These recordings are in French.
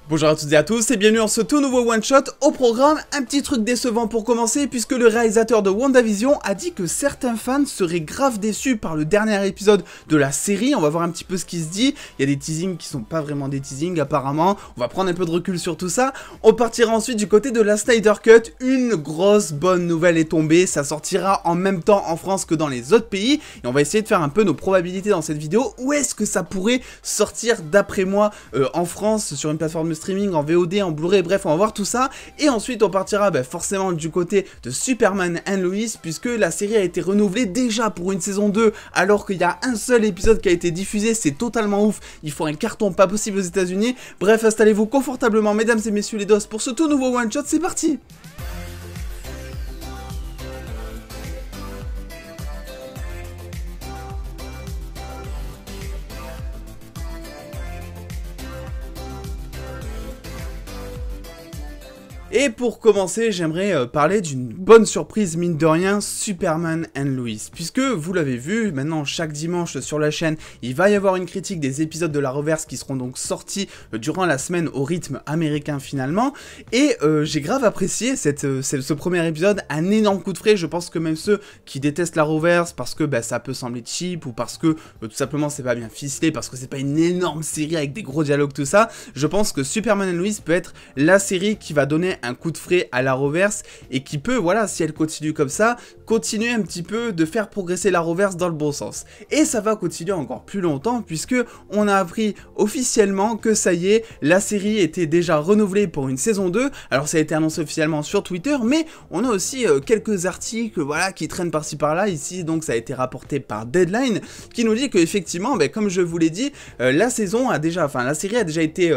Bonjour à toutes et à tous et bienvenue dans ce tout nouveau one shot. Au programme, un petit truc décevant pour commencer puisque le réalisateur de WandaVision a dit que certains fans seraient grave déçus par le dernier épisode de la série. On va voir un petit peu ce qui se dit. Il y a des teasings qui sont pas vraiment des teasings apparemment. On va prendre un peu de recul sur tout ça. On partira ensuite du côté de la Snyder Cut. Une grosse bonne nouvelle est tombée. Ça sortira en même temps en France que dans les autres pays. Et on va essayer de faire un peu nos probabilités dans cette vidéo. Où est-ce que ça pourrait sortir d'après moi en France sur une plateforme de streaming, en VOD, en Blu-ray, bref, on va voir tout ça. Et ensuite, on partira forcément du côté de Superman and Lois, puisque la série a été renouvelée déjà pour une saison 2, alors qu'il y a un seul épisode qui a été diffusé. C'est totalement ouf. Il faut un carton pas possible aux États-Unis. Bref, installez-vous confortablement, mesdames et messieurs les dos, pour ce tout nouveau one-shot. C'est parti! Et pour commencer, j'aimerais parler d'une bonne surprise, mine de rien, Superman and Lois. Puisque, vous l'avez vu, maintenant, chaque dimanche sur la chaîne, il va y avoir une critique des épisodes de la Reverse qui seront donc sortis durant la semaine au rythme américain finalement. Et j'ai grave apprécié ce premier épisode, un énorme coup de frais. Je pense que même ceux qui détestent la Reverse parce que ça peut sembler cheap ou parce que tout simplement c'est pas bien ficelé, parce que c'est pas une énorme série avec des gros dialogues, tout ça, je pense que Superman and Lois peut être la série qui va donner un coup de frais à la Reverse et qui peut, voilà, si elle continue comme ça, continuer un petit peu de faire progresser la Reverse dans le bon sens. Et ça va continuer encore plus longtemps puisque on a appris officiellement que ça y est, la série était déjà renouvelée pour une saison 2. Alors ça a été annoncé officiellement sur Twitter, mais on a aussi quelques articles, voilà, qui traînent par-ci par-là. Ici, donc, ça a été rapporté par Deadline, qui nous dit que effectivement, comme je vous l'ai dit, la série a déjà été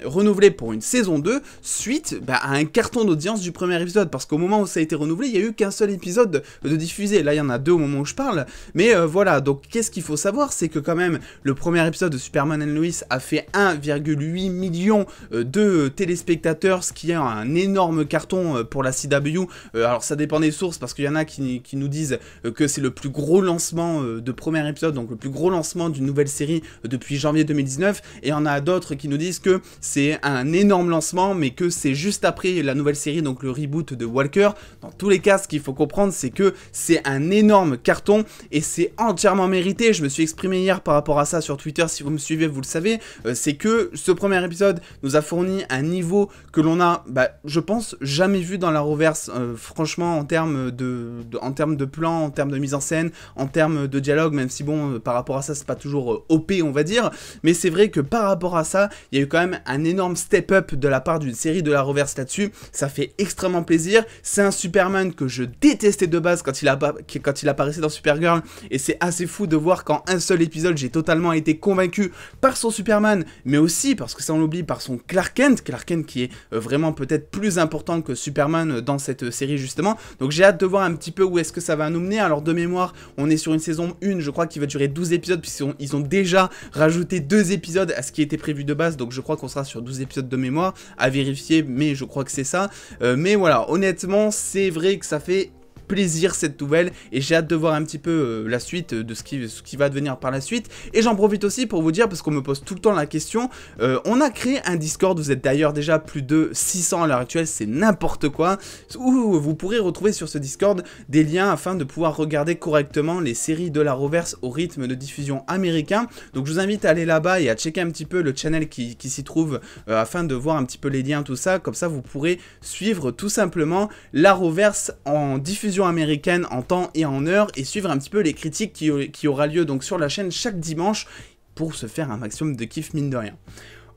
renouvelée pour une saison 2 suite à un carton d'audience du premier épisode, parce qu'au moment où ça a été renouvelé, il n'y a eu qu'un seul épisode de diffusé. Là, il y en a deux au moment où je parle, mais voilà. Donc, qu'est-ce qu'il faut savoir, c'est que quand même, le premier épisode de Superman and Lois a fait 1,8 million de téléspectateurs, ce qui est un énorme carton pour la CW. Alors, ça dépend des sources, parce qu'il y en a qui nous disent que c'est le plus gros lancement de premier épisode, donc le plus gros lancement d'une nouvelle série depuis janvier 2019, et il y en a d'autres qui nous disent que c'est un énorme lancement, mais que c'est juste après la nouvelle série, donc le reboot de Walker. Dans tous les cas, ce qu'il faut comprendre, c'est que c'est un énorme carton et c'est entièrement mérité. Je me suis exprimé hier par rapport à ça sur Twitter, si vous me suivez, vous le savez. C'est que ce premier épisode nous a fourni un niveau que l'on a, je pense, jamais vu dans la Reverse, franchement, en termes de plan, en termes de mise en scène, en termes de dialogue, même si bon, par rapport à ça, c'est pas toujours OP, on va dire, mais c'est vrai que par rapport à ça, il y a eu quand même un énorme step-up de la part d'une série de la Reverse là-dessus. Ça fait extrêmement plaisir. C'est un Superman que je détestais de base quand il apparaissait dans Supergirl, et c'est assez fou de voir qu'en un seul épisode, j'ai totalement été convaincu par son Superman, mais aussi, parce que ça on l'oublie, par son Clark Kent qui est vraiment peut-être plus important que Superman dans cette série justement. Donc j'ai hâte de voir un petit peu où est-ce que ça va nous mener. Alors de mémoire, on est sur une saison 1, je crois, qui va durer 12 épisodes, puisqu'ils ont déjà rajouté 2 épisodes à ce qui était prévu de base, donc je crois qu'on sera sur 12 épisodes de mémoire, à vérifier, mais je crois que c'est ça. Mais voilà, honnêtement, c'est vrai que ça fait plaisir cette nouvelle, et j'ai hâte de voir un petit peu la suite de ce qui va devenir par la suite. Et j'en profite aussi pour vous dire, parce qu'on me pose tout le temps la question, on a créé un Discord, vous êtes d'ailleurs déjà plus de 600 à l'heure actuelle, c'est n'importe quoi, où vous pourrez retrouver sur ce Discord des liens afin de pouvoir regarder correctement les séries de la Reverse au rythme de diffusion américain. Donc je vous invite à aller là-bas et à checker un petit peu le channel qui s'y trouve afin de voir un petit peu les liens, tout ça. Comme ça vous pourrez suivre tout simplement la Reverse en diffusion américaine en temps et en heure, et suivre un petit peu les critiques qui aura lieu donc sur la chaîne chaque dimanche pour se faire un maximum de kiff, mine de rien.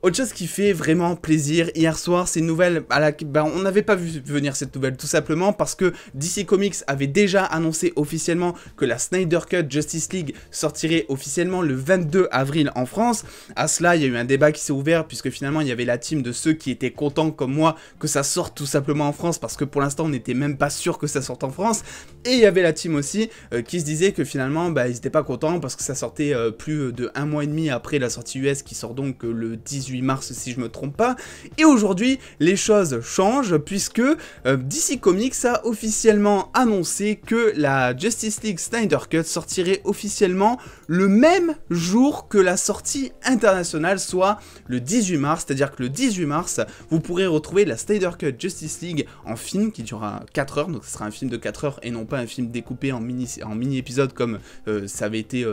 Autre chose qui fait vraiment plaisir, hier soir, c'est une nouvelle on n'avait pas vu venir cette nouvelle, tout simplement parce que DC Comics avait déjà annoncé officiellement que la Snyder Cut Justice League sortirait officiellement le 22 avril en France. À cela, il y a eu un débat qui s'est ouvert, puisque finalement, il y avait la team de ceux qui étaient contents, comme moi, que ça sorte tout simplement en France, parce que pour l'instant, on n'était même pas sûr que ça sorte en France. Et il y avait la team aussi qui se disait que finalement, ils n'étaient pas contents, parce que ça sortait plus de 1 mois et demi après la sortie US, qui sort donc le 18 18 mars si je me trompe pas. Et aujourd'hui, les choses changent puisque DC Comics a officiellement annoncé que la Justice League Snyder Cut sortirait officiellement le même jour que la sortie internationale, soit le 18 mars, c'est-à-dire que le 18 mars, vous pourrez retrouver la Snyder Cut Justice League en film qui durera 4 heures, donc ce sera un film de 4 heures et non pas un film découpé en mini-épisodes comme ça avait été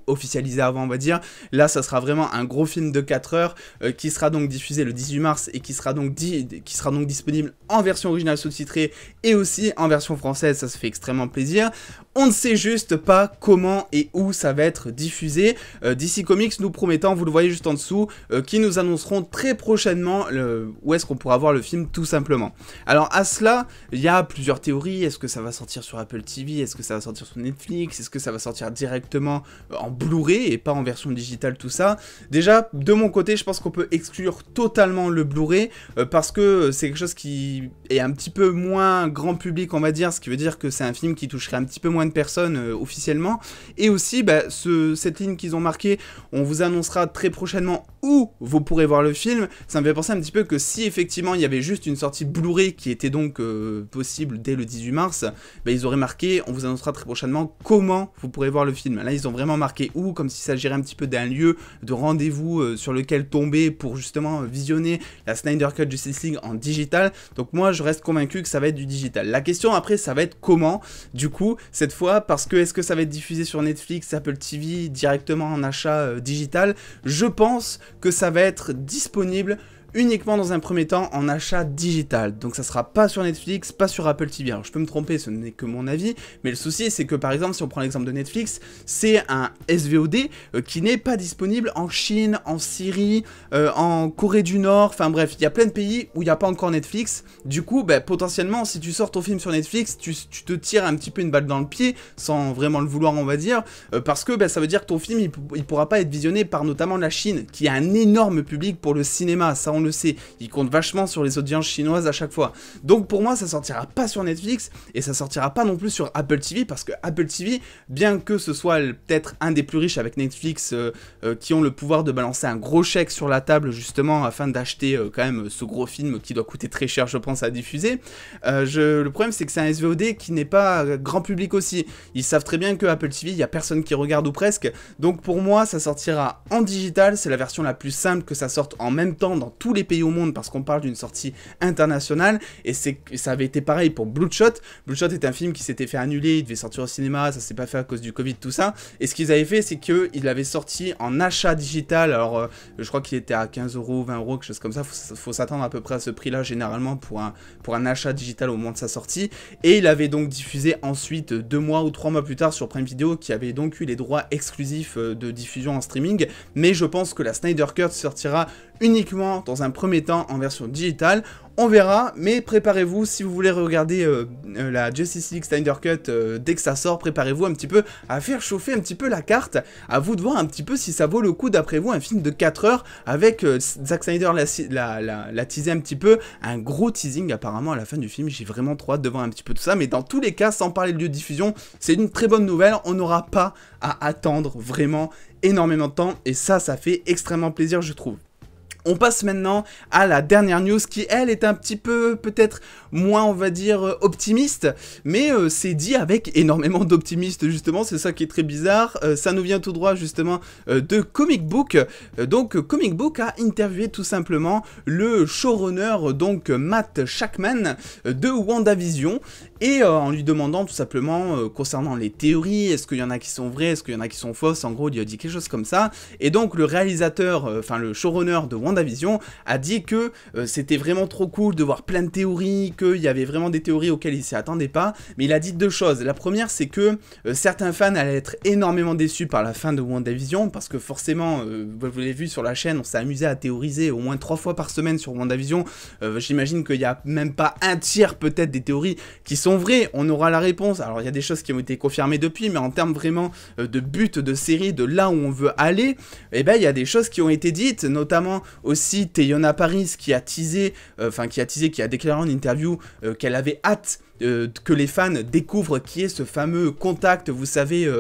officialisé avant, on va dire. Là ça sera vraiment un gros film de 4 heures qui sera donc diffusé le 18 mars et qui sera donc disponible en version originale sous-titrée et aussi en version française. Ça se fait extrêmement plaisir. On ne sait juste pas comment et où ça va être diffusé. DC Comics nous promettant, vous le voyez juste en dessous, qui nous annonceront très prochainement où est-ce qu'on pourra voir le film tout simplement. Alors à cela, il y a plusieurs théories. Est-ce que ça va sortir sur Apple TV? Est-ce que ça va sortir sur Netflix? Est-ce que ça va sortir directement en Blu-ray et pas en version digitale, tout ça? Déjà, de mon côté, je pense qu'on peut exclure totalement le Blu-ray parce que c'est quelque chose qui est un petit peu moins grand public, on va dire, ce qui veut dire que c'est un film qui toucherait un petit peu moins de personnes officiellement. Et aussi, cette ligne qu'ils ont marquée, on vous annoncera très prochainement où vous pourrez voir le film. Ça me fait penser un petit peu que si effectivement il y avait juste une sortie Blu-ray qui était donc possible dès le 18 mars, ils auraient marqué, on vous annoncera très prochainement comment vous pourrez voir le film. Là, ils ont vraiment marqué où, comme s'il s'agirait un petit peu d'un lieu de rendez-vous sur lequel tomber pour justement visionner la Snyder Cut Justice League en digital. Donc moi, je reste convaincu que ça va être du digital. La question après, ça va être comment, du coup, cette fois, parce que est-ce que ça va être diffusé sur Netflix, Apple TV, directement en achat digital? Je pense que ça va être disponible uniquement dans un premier temps en achat digital. Donc ça sera pas sur Netflix, pas sur Apple TV. Alors je peux me tromper, ce n'est que mon avis, mais le souci c'est que par exemple, si on prend l'exemple de Netflix, c'est un SVOD qui n'est pas disponible en Chine, en Syrie, en Corée du Nord, enfin bref, il y a plein de pays où il n'y a pas encore Netflix. Du coup, potentiellement, si tu sors ton film sur Netflix, tu te tires un petit peu une balle dans le pied, sans vraiment le vouloir, on va dire, parce que ça veut dire que ton film, il pourra pas être visionné par notamment la Chine, qui a un énorme public pour le cinéma, ça on le sait, il compte vachement sur les audiences chinoises à chaque fois. Donc pour moi ça sortira pas sur Netflix et ça sortira pas non plus sur Apple TV, parce que Apple TV, bien que ce soit peut-être un des plus riches avec Netflix qui ont le pouvoir de balancer un gros chèque sur la table justement afin d'acheter quand même ce gros film qui doit coûter très cher je pense à diffuser, le problème c'est que c'est un SVOD qui n'est pas grand public aussi. Ils savent très bien que Apple TV il y a personne qui regarde ou presque, donc pour moi ça sortira en digital, c'est la version la plus simple, que ça sorte en même temps dans tous les pays au monde parce qu'on parle d'une sortie internationale. Et ça avait été pareil pour Bloodshot. Bloodshot est un film qui s'était fait annuler, il devait sortir au cinéma, ça s'est pas fait à cause du Covid, tout ça. Et ce qu'ils avaient fait, c'est qu'ils l'avaient sorti en achat digital. Alors je crois qu'il était à 15 €, 20 €, quelque chose comme ça. Faut s'attendre à peu près à ce prix là généralement pour un achat digital au moment de sa sortie. Et il avait donc diffusé ensuite 2 mois ou 3 mois plus tard sur Prime Video, qui avait donc eu les droits exclusifs de diffusion en streaming. Mais je pense que la Snyder Cut sortira uniquement dans un premier temps en version digitale. On verra, mais préparez-vous, si vous voulez regarder la Justice League Snyder Cut dès que ça sort, préparez-vous un petit peu à faire chauffer un petit peu la carte, à vous de voir un petit peu si ça vaut le coup d'après vous un film de 4 heures avec Zack Snyder l'a teasé un petit peu, un gros teasing apparemment à la fin du film. J'ai vraiment trop hâte de voir un petit peu tout ça, mais dans tous les cas, sans parler de lieu de diffusion, c'est une très bonne nouvelle, on n'aura pas à attendre vraiment énormément de temps, et ça fait extrêmement plaisir je trouve. On passe maintenant à la dernière news qui, elle, est un petit peu, peut-être, moins, on va dire, optimiste, mais c'est dit avec énormément d'optimisme, justement, c'est ça qui est très bizarre. Ça nous vient tout droit, justement, de Comic Book. Donc, Comic Book a interviewé tout simplement le showrunner, donc Matt Shakman, de WandaVision, et en lui demandant tout simplement concernant les théories, est-ce qu'il y en a qui sont vraies, est-ce qu'il y en a qui sont fausses, en gros, il a dit quelque chose comme ça. Et donc, le réalisateur, le showrunner de WandaVision a dit que c'était vraiment trop cool de voir plein de théories, qu'il y avait vraiment des théories auxquelles il s'y attendait pas, mais il a dit deux choses. La première, c'est que certains fans allaient être énormément déçus par la fin de WandaVision, parce que forcément, vous l'avez vu sur la chaîne, on s'est amusé à théoriser au moins 3 fois par semaine sur WandaVision. J'imagine qu'il n'y a même pas un tiers peut-être des théories qui sont vraies. On aura la réponse. Alors il y a des choses qui ont été confirmées depuis, mais en termes vraiment de but de série, de là où on veut aller, eh ben il y a des choses qui ont été dites, notamment aussi Teyonah Parris qui a teasé, qui a déclaré en interview qu'elle avait hâte que les fans découvrent qui est ce fameux contact, vous savez,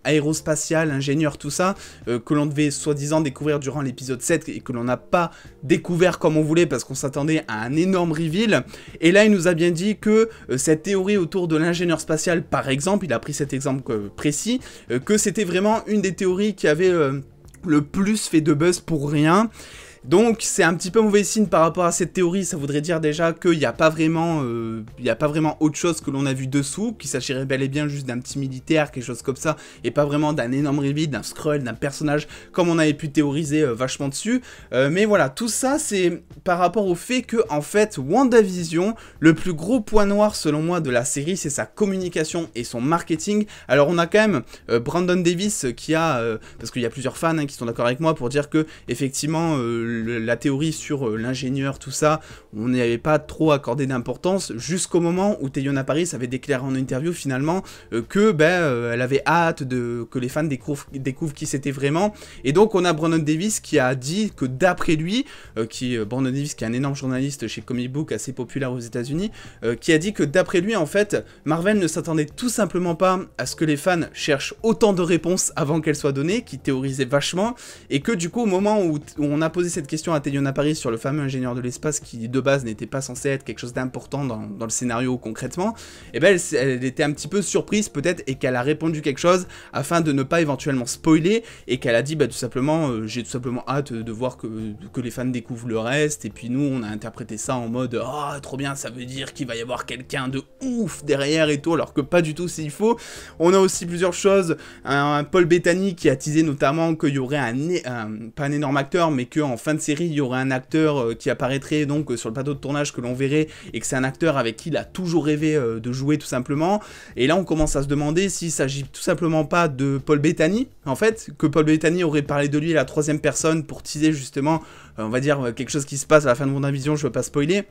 aérospatial, ingénieur, tout ça, que l'on devait soi-disant découvrir durant l'épisode 7 et que l'on n'a pas découvert comme on voulait parce qu'on s'attendait à un énorme reveal. Et là, il nous a bien dit que cette théorie autour de l'ingénieur spatial, par exemple, il a pris cet exemple précis, que c'était vraiment une des théories qui avait le plus fait de buzz pour rien. Donc c'est un petit peu mauvais signe par rapport à cette théorie, ça voudrait dire déjà qu'il n'y a pas vraiment autre chose que l'on a vu dessous, qu'il s'agirait bel et bien juste d'un petit militaire, quelque chose comme ça, et pas vraiment d'un énorme reveal, d'un Skrull, d'un personnage, comme on avait pu théoriser vachement dessus. Mais voilà, tout ça c'est par rapport au fait que, en fait, WandaVision, le plus gros point noir selon moi de la série, c'est sa communication et son marketing. Alors on a quand même Brandon Davis qui a, parce qu'il y a plusieurs fans qui sont d'accord avec moi pour dire que, effectivement, la théorie sur l'ingénieur, tout ça, on n'y avait pas trop accordé d'importance jusqu'au moment où Teyonah Parris avait déclaré en interview finalement que elle avait hâte que les fans découvrent qui c'était vraiment. Et donc on a Brandon Davis qui a dit que d'après lui, Brandon Davis qui est un énorme journaliste chez Comic Book assez populaire aux États-Unis, qui a dit que d'après lui en fait Marvel ne s'attendait tout simplement pas à ce que les fans cherchent autant de réponses avant qu'elles soient données, qui théorisait vachement, et que du coup au moment où on a posé cette question à Teyonah Parris sur le fameux ingénieur de l'espace qui de base n'était pas censé être quelque chose d'important dans le scénario concrètement, et elle était un petit peu surprise peut-être et qu'elle a répondu quelque chose afin de ne pas éventuellement spoiler, et qu'elle a dit tout simplement j'ai tout simplement hâte de voir que les fans découvrent le reste, et puis nous on a interprété ça en mode oh trop bien, ça veut dire qu'il va y avoir quelqu'un de ouf derrière et tout, alors que pas du tout s'il faut. On a aussi plusieurs choses, un Paul Bettany qui a teasé notamment qu'il y aurait pas un énorme acteur, mais qu'en fin de série, il y aurait un acteur qui apparaîtrait donc sur le plateau de tournage que l'on verrait, et que c'est un acteur avec qui il a toujours rêvé de jouer tout simplement. Et là, on commence à se demander s'il s'agit tout simplement pas de Paul Bettany, en fait, que Paul Bettany aurait parlé de lui à la troisième personne pour teaser justement, on va dire, quelque chose qui se passe à la fin de WandaVision, je veux pas spoiler,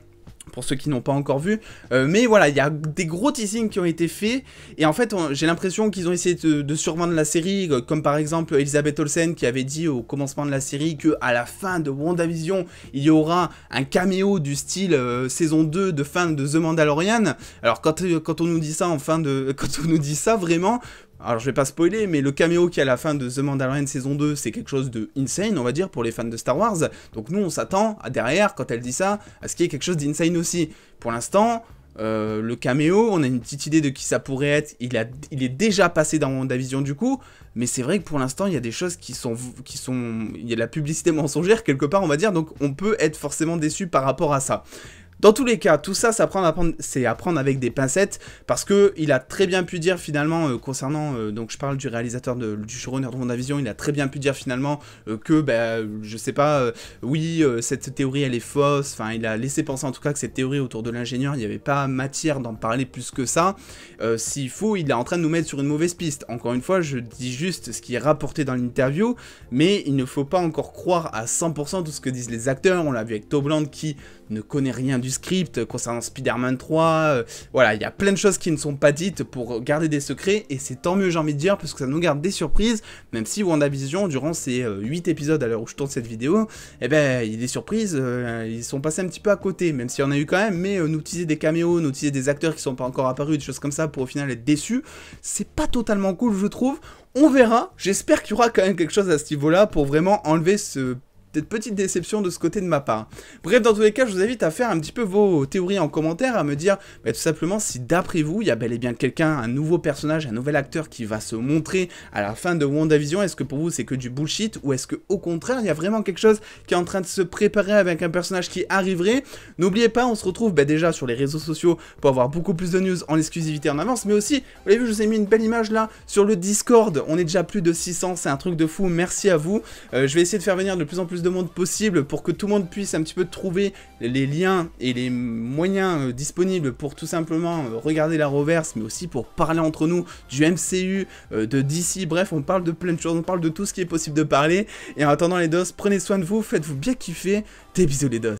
pour ceux qui n'ont pas encore vu, mais voilà, il y a des gros teasings qui ont été faits, et en fait, j'ai l'impression qu'ils ont essayé de survendre la série, comme par exemple Elizabeth Olsen qui avait dit au commencement de la série qu'à la fin de WandaVision, il y aura un caméo du style saison 2 de fin de The Mandalorian. Alors quand on nous dit ça quand on nous dit ça vraiment, alors je vais pas spoiler, mais le caméo qui est à la fin de The Mandalorian saison 2, c'est quelque chose de insane, on va dire, pour les fans de Star Wars. Donc nous, on s'attend derrière, quand elle dit ça, à ce qu'il y ait quelque chose d'insane aussi. Pour l'instant, le caméo, on a une petite idée de qui ça pourrait être. Il est déjà passé dans WandaVision du coup, mais c'est vrai que pour l'instant, il y a des choses il y a de la publicité mensongère quelque part, on va dire, donc on peut être forcément déçu par rapport à ça. Dans tous les cas, tout ça, c'est à prendre avec des pincettes, parce que il a très bien pu dire finalement, concernant, donc je parle du réalisateur du showrunner de WandaVision, il a très bien pu dire finalement que, je sais pas, oui, cette théorie elle est fausse, enfin il a laissé penser en tout cas que cette théorie autour de l'ingénieur, il n'y avait pas matière d'en parler plus que ça. S'il faut, il est en train de nous mettre sur une mauvaise piste. Encore une fois, je dis juste ce qui est rapporté dans l'interview, mais il ne faut pas encore croire à 100% tout ce que disent les acteurs. On l'a vu avec Tom Holland qui ne connaît rien du script concernant Spider-Man 3, voilà, il y a plein de choses qui ne sont pas dites pour garder des secrets, et c'est tant mieux, j'ai envie de dire, parce que ça nous garde des surprises, même si WandaVision, durant ces 8 épisodes à l'heure où je tourne cette vidéo, il y a des surprises, ils sont passés un petit peu à côté, même s'il y en a eu quand même, mais nous teaser des caméos, nous teaser des acteurs qui sont pas encore apparus, des choses comme ça, pour au final être déçus, c'est pas totalement cool, je trouve. On verra, j'espère qu'il y aura quand même quelque chose à ce niveau-là pour vraiment enlever cette petite déception de ce côté de ma part. Bref, dans tous les cas, je vous invite à faire un petit peu vos théories en commentaire, à me dire tout simplement si d'après vous, il y a bel et bien quelqu'un, un nouveau personnage, un nouvel acteur qui va se montrer à la fin de WandaVision. Est-ce que pour vous c'est que du bullshit, ou est-ce que au contraire il y a vraiment quelque chose qui est en train de se préparer avec un personnage qui arriverait? N'oubliez pas, on se retrouve déjà sur les réseaux sociaux pour avoir beaucoup plus de news en exclusivité en avance, mais aussi, vous l'avez vu, je vous ai mis une belle image là sur le Discord, on est déjà plus de 600, c'est un truc de fou, merci à vous. Je vais essayer de faire venir de plus en plus de monde possible pour que tout le monde puisse un petit peu trouver les liens et les moyens disponibles pour tout simplement regarder la reverse, mais aussi pour parler entre nous du MCU, de DC, bref, on parle de plein de choses, on parle de tout ce qui est possible de parler. Et en attendant les dos, prenez soin de vous, faites-vous bien kiffer, des bisous les dos.